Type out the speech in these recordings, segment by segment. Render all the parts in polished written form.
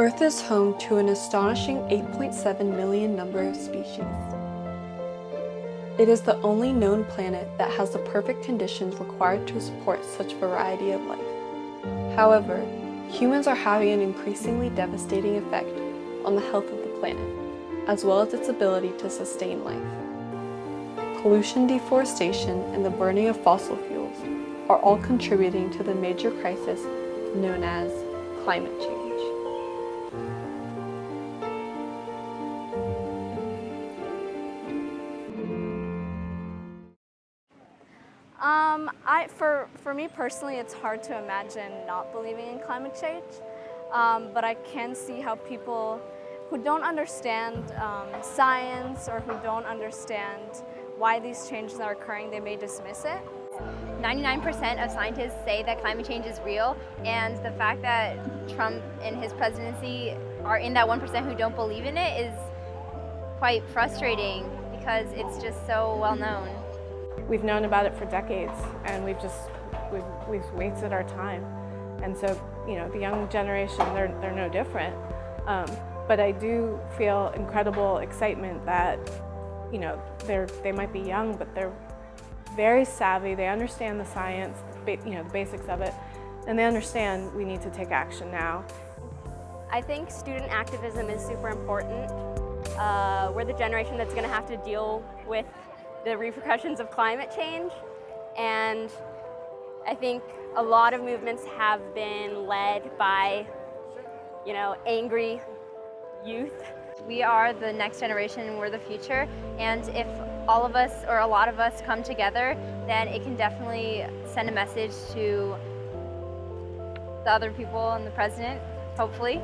Earth is home to an astonishing 8.7 million number of species. It is the only known planet that has the perfect conditions required to support such variety of life. However, humans are having an increasingly devastating effect on the health of the planet, as well as its ability to sustain life. Pollution, deforestation, and the burning of fossil fuels are all contributing to the major crisis known as climate change. For me personally, it's hard to imagine not believing in climate change, but I can see how people who don't understand science or who don't understand why these changes are occurring, they may dismiss it. 99% of scientists say that climate change is real, and the fact that Trump and his presidency are in that 1% who don't believe in it is quite frustrating because it's just so well known. We've known about it for decades, and we've wasted our time. And so, the young generation, they're no different. But I do feel incredible excitement that, they might be young, but they're very savvy. They understand the science, the basics of it, and they understand we need to take action now. I think student activism is super important. We're the generation that's going to have to deal with the repercussions of climate change, and I think a lot of movements have been led by, angry youth. We are the next generation, we're the future, and if all of us or a lot of us come together, then it can definitely send a message to the other people and the president, hopefully.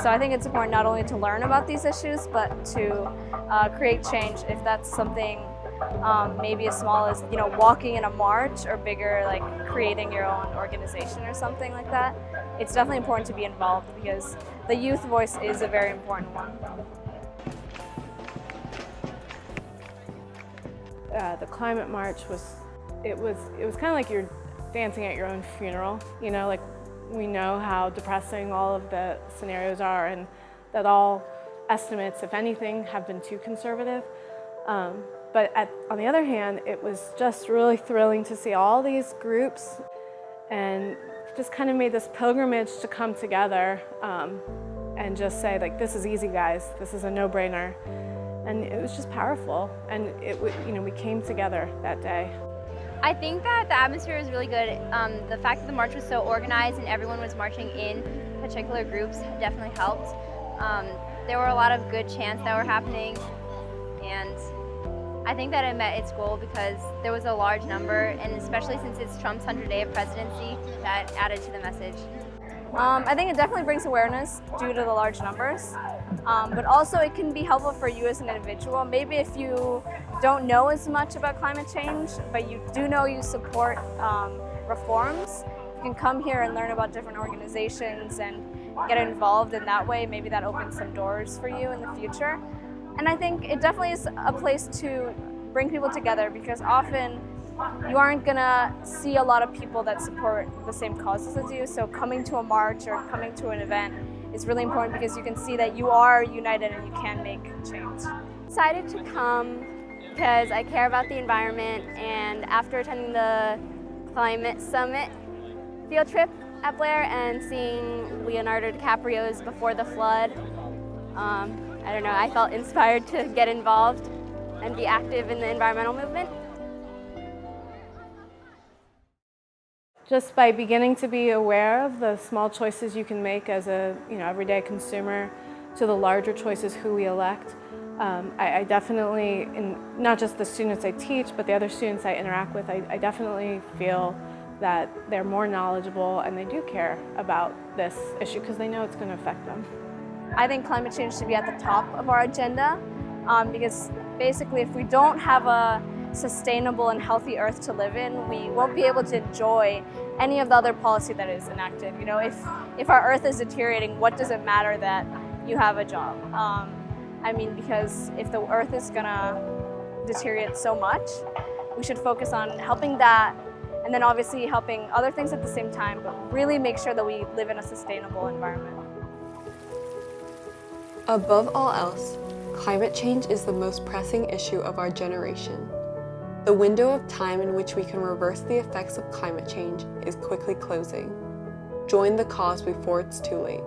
So I think it's important not only to learn about these issues, but to create change if that's something maybe as small as walking in a march, or bigger like creating your own organization or something like that. It's definitely important to be involved because the youth voice is a very important one. The climate march was kind of like you're dancing at your own funeral. Like we know how depressing all of the scenarios are, and that all estimates, if anything, have been too conservative. But on the other hand, it was just really thrilling to see all these groups, and just kind of made this pilgrimage to come together and just say, like, this is easy, guys. This is a no-brainer. And it was just powerful. And we came together that day. I think that the atmosphere was really good. The fact that the march was so organized and everyone was marching in particular groups definitely helped. There were a lot of good chants that were happening, and I think that it met its goal because there was a large number, and especially since it's Trump's 100th day of presidency, that added to the message. I think it definitely brings awareness due to the large numbers, but also it can be helpful for you as an individual. Maybe if you don't know as much about climate change, but you do know you support reforms, you can come here and learn about different organizations and get involved in that way. Maybe that opens some doors for you in the future. And I think it definitely is a place to bring people together because often you aren't gonna see a lot of people that support the same causes as you. So coming to a march or coming to an event is really important because you can see that you are united and you can make change. Excited to come because I care about the environment, and after attending the Climate Summit field trip at Blair and seeing Leonardo DiCaprio's Before the Flood, I don't know, I felt inspired to get involved and be active in the environmental movement. Just by beginning to be aware of the small choices you can make as a everyday consumer to the larger choices who we elect, I definitely, and not just the students I teach, but the other students I interact with, I definitely feel that they're more knowledgeable and they do care about this issue because they know it's going to affect them. I think climate change should be at the top of our agenda because basically if we don't have a sustainable and healthy earth to live in, we won't be able to enjoy any of the other policy that is enacted. If our earth is deteriorating, what does it matter that you have a job? Because if the earth is gonna deteriorate so much, we should focus on helping that, and then obviously helping other things at the same time, but really make sure that we live in a sustainable environment. Above all else, climate change is the most pressing issue of our generation. The window of time in which we can reverse the effects of climate change is quickly closing. Join the cause before it's too late.